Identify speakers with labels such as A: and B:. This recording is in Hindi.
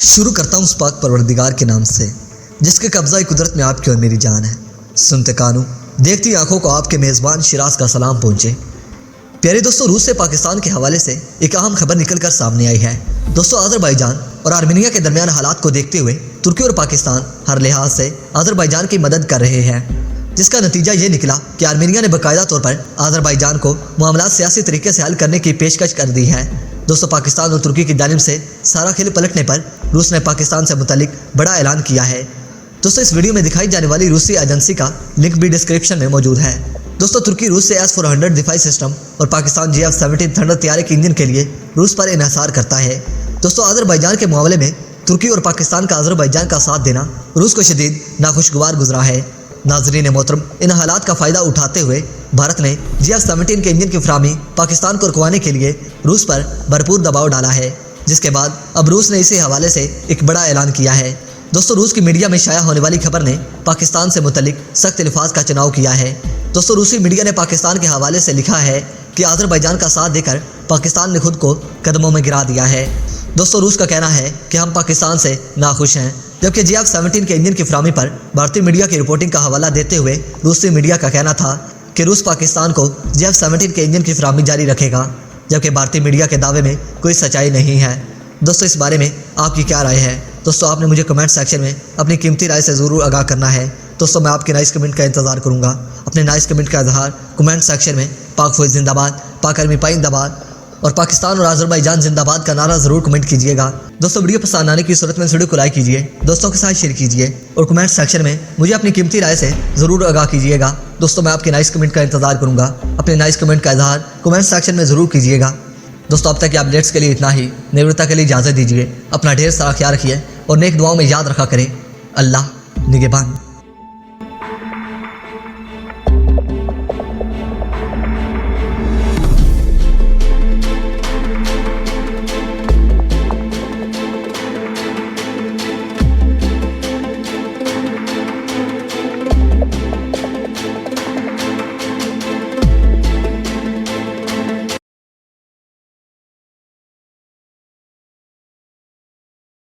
A: शुरू करता हूँ उस पाक परवरदिगार के नाम से जिसके कब्ज़ा कुदरत में आपकी और मेरी जान है। सुनते कानों देखती आंखों को आपके मेज़बान शिराज का सलाम पहुँचे। प्यारे दोस्तों, रूस से पाकिस्तान के हवाले से एक अहम खबर निकलकर सामने आई है। दोस्तों, अज़रबैजान और आर्मीनिया के दरमियान हालात को देखते हुए तुर्की और पाकिस्तान हर लिहाज से अज़रबैजान की मदद कर रहे हैं, जिसका नतीजा ये निकला कि आर्मीनिया ने बाकायदा तौर पर अज़रबैजान को मामलात सियासी तरीके से हल करने की पेशकश कर दी है। दोस्तों, पाकिस्तान और तुर्की की जानिब से सारा खेल पलटने पर रूस ने पाकिस्तान से मुतालिक बड़ा ऐलान किया है। दोस्तों, इस वीडियो में दिखाई जाने वाली रूसी एजेंसी का लिंक भी डिस्क्रिप्शन में मौजूद है। दोस्तों, तुर्की रूस से S-400 दिफाई सिस्टम और पाकिस्तान GF-17 थंडर तैयारी के इंजन के लिए रूस पर इन्हिसार करता है। दोस्तों, अज़रबैजान के मामले में तुर्की और पाकिस्तान का अज़रबैजान का साथ देना रूस को शदीद नाखुशगवार गुजरा है। नाज़रीन मोहतरम, इन हालात का फ़ायदा उठाते हुए भारत ने GF-17 के इंजन की फराहमी पाकिस्तान को रुकवाने के लिए रूस पर भरपूर दबाव डाला है, जिसके बाद अब रूस ने इसी हवाले से एक बड़ा ऐलान किया है। दोस्तों, रूस की मीडिया में शाया होने वाली खबर ने पाकिस्तान से मुतल्लिक सख्त अल्फाज का चुनाव किया है। दोस्तों, रूसी मीडिया ने पाकिस्तान के हवाले से लिखा है कि अज़रबैजान का साथ देकर पाकिस्तान ने खुद को कदमों में गिरा दिया है। दोस्तों, रूस का कहना है कि हम पाकिस्तान से नाखुश हैं, जबकि GF-17 के इंजन की फराहमी पर भारतीय मीडिया की रिपोर्टिंग का हवाला देते हुए रूसी मीडिया का कहना था कि रूस पाकिस्तान को GF-17 के इंजन की फराहमी जारी रखेगा, जबकि भारतीय मीडिया के दावे में कोई सच्चाई नहीं है। दोस्तों, इस बारे में आपकी क्या राय है? दोस्तों, आपने मुझे कमेंट सेक्शन में अपनी कीमती राय से ज़रूर आगाह करना है। दोस्तों, मैं आपके नाइस कमेंट का इंतज़ार करूंगा। अपने नाइस कमेंट का इजहार कमेंट सेक्शन में पाक फौज जिंदाबाद, पाक आर्मी जिंदाबाद और पाकिस्तान और अज़रबैजान जिंदाबाद का नारा ज़रूर कमेंट कीजिएगा। दोस्तों, वीडियो पसंद आने की सूरत में इस वीडियो को लाइक कीजिए, दोस्तों के साथ शेयर कीजिए और कमेंट सेक्शन में मुझे अपनी कीमती राय से ज़रूर आगाह कीजिएगा। दोस्तों, मैं आपके नाइस कमेंट का इंतज़ार करूँगा। अपने नाइस कमेंट का इजहार कमेंट सेक्शन में ज़रूर कीजिएगा। दोस्तों, अब तक के अपडेट्स के लिए इतना ही। निवृत्ता के लिए इजाज़त दीजिए। अपना ढेर सारा ख्याल रखिए और नेक दुआओं में याद रखा करें। अल्लाह निगहबान।